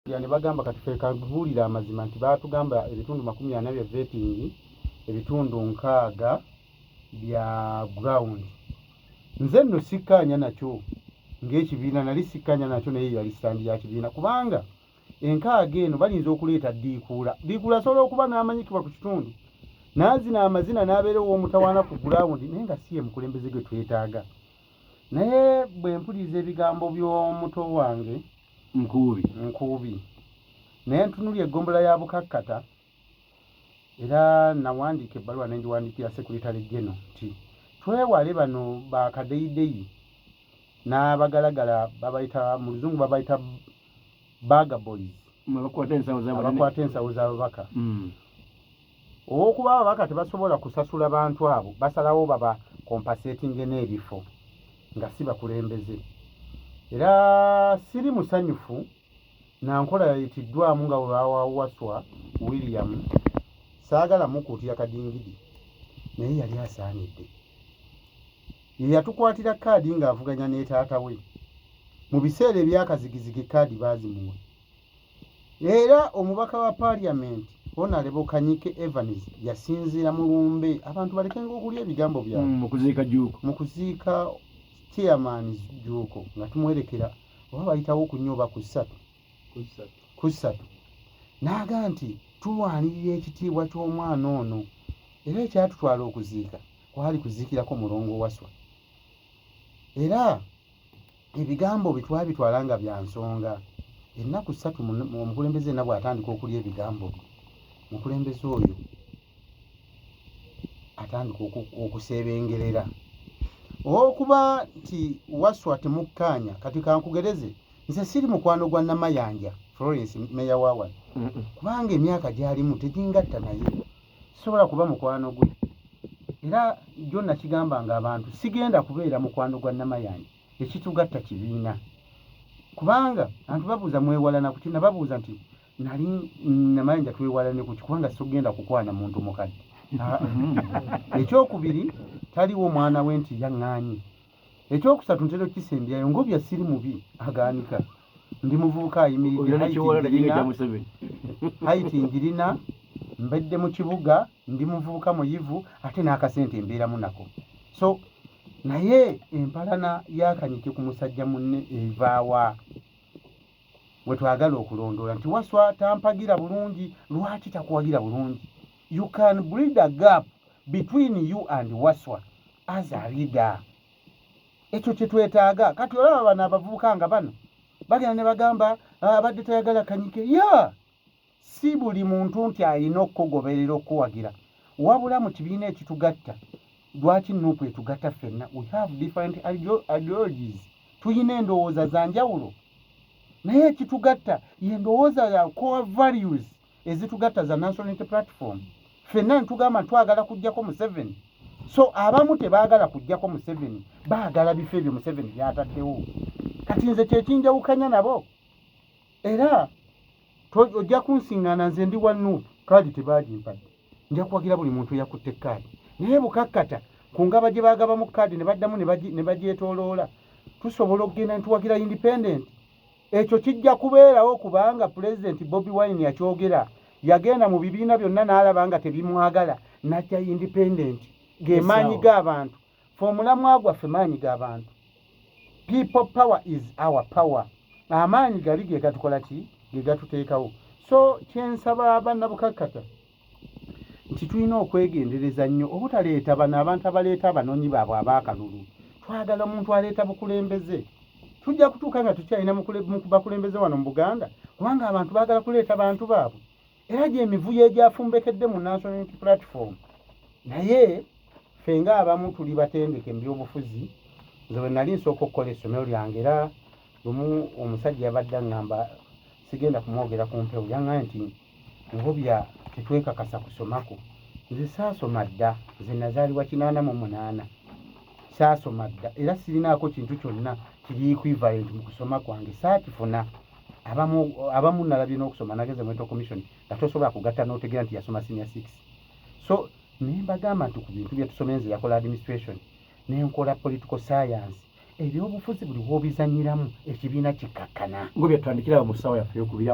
yani bagamba kati ffe kabuulira amazima nti baatugamba ebitundu 40 bya vetting, ebitundu 6 bya ground. Nze nno sikkaanya nakyo ng'ekibiina nali sikkaanya nakyo naye yali sitandi ya kibiina kubanga 6 eno balinza okuleeta diikuula asobola okuba n'amanyikibwa ku kitundu n'azina amazina n'abeera ow'omutawaana ku ground naye nga si ye mukulembeze gwe twetaaga. Naye bwe mpuliriza ebigambo by'omuto wange Nkuubi naye ntunulya eggombolola ya Bukakkata era nawandiika ebbaluwa nengiwandiikira Secretary General nti twewale bano bakadeyideyi n'abagalagala babayita mu luzungu babayita bagaboys abakwata ensawo z'ababaka olw'okuba ababaka tebasobola kusasula bantu abo basalawo baba compensating n'ebifo nga si bakulembeze. Era siri musanyufu na nkola yayitiddwamu nga Waswa William saagala mukuutira kadingidi naye yali asaanidde. Ye yatukwatira kaadi ng'avuganya ne taata we mu biseera ebyakazigizigi kaadi baazimuwa. Era omubaka wa Parliament Honorable Kanyike Evans yasinziira mu lumbe abantu balekenga okulya ebigambo byabwe mu kuziika chairman Juuko nga tumwerekera oba bayitawo okunyoba ku ssatu n'aga nti tulwanirira ekitiibwa ky'omwana ono era ekyatutwala okuziika kwali kuziikirako mulongo Waswa. Era ebigambo bitwabitwala nga bya nsonga. Ennaku 3 omukulembeze nabwe atandika okulya ebigambo bye mukulembeze oyo atandika okusebengerera okuba nti Waswa temukkaanya. Kati kankugereze nze siri mukwano gwa Namayanja Florence meya wawa kubanga emyaka gyalimu tegingatta naye sobola kuba mukwano gwe era jjo nakigamba nga abantu sigenda kubeera mukwano gwa Namayanja ekitugatta kibiina kubanga abantu babuuza mwewalana kuti nababuuza nti nali Namayanja twewalane ku kubanga sogenda kukwana muntu mukadde. Ekyokubiri taliwo mwana we nti yaŋŋaanyi. Ekyokusatu ntero kisembyayo ngobya siri mubi agaanika ndi muvubuka ayimiridde haiti njirina mbedde mu kibuga ndi muvubuka muyivu ate n'akasente embeeramu nako. So naye empalana yakanyike ku musajja munne evaawa we twagala okulondoola nti Waswa tampagira bulungi lwaki takuwagira bulungi. You can build a gap between you and Waswa as a leader. Ekyo kyetwetaaga. Kati olaba bano abavubuka nga bano bagenda ne bagamba abadde tayagala Kanyike. Si buli muntu nti alina okugoberera okuwagira wabula mu kibiina ekitugatta. Lwaki Nuupu etugatta ffenna? We have different ideologies. Tuyina endowooza za njawulo naye ekitugatta ye ndowooza ya core values ezitugatta za National Unity Platform. Ffenna ntugamba twagala kujjako Museveni. So abamu tebaagala kujjako Museveni baagala bifo ebyo Museveni byataddewo. Kati nze kyekinjawukanya nabo era ojja kunsiŋŋaana nze ndi wa Nuupu kaadi tebaagimpadde nja kuwagira buli muntu yakutte kaadi naye Bukakkata ku ngaba gye baagabamu kaadi ne baddamu ne bagyetooloola tusobola okugenda ntuwagira independent. Ekyo kijja kubeerawo kubanga Pulezidenti Bobi Wine yakyogera yagenda mu bibiina byonna n'alaba nga tebimwagala najja independent gemaanyi g'abantu foomulamwa gwaffe maanyi g'abantu. People power is our power. Amaanyi gali ge gatukola ki ge gatuteekawo. So kyensaba bannabukakkata nti tulina okwegendereza nnyo obutaleeta bano abantu abaleeta abanoonyi baabwe abaakalulu. Twagala omuntu aleeta bukulembeze. Tujja kutuuka nga tukyalina bakulembeze wano mu Buganda kubanga abantu baagala kuleeta bantu baabwe. Era gy'emivuyo egyafumbekedde mu National Unity Platform. Naye ffe ng'abamu tuli batendeke mu byobufuzi. Nze bwe nali nsooka okukola essomero lyange era lumu omusajja yabadde aŋŋamba sigenda kumwogera ku mpewo yaŋŋambye nti ngobya tetwekakasa kusomako. Nze saasoma dda. Nze nazaalibwa 88 saasoma dda era sirinaako kintu kyonna kiri equivalent mu kusoma kwange saakifuna. Abamu nalabye n'okusoma nageze mu commission nga tosobola kugatta n'otegeera nti yasoma senior 6. So nembagamba nti ku bintu bye tusoma nze yakola administration nenkola political science ebyobufuzi buli w'obizanyiramu ekibiina kikakkana. Ngobya tutandikira mu ssaawa yaffe ey'okubiri.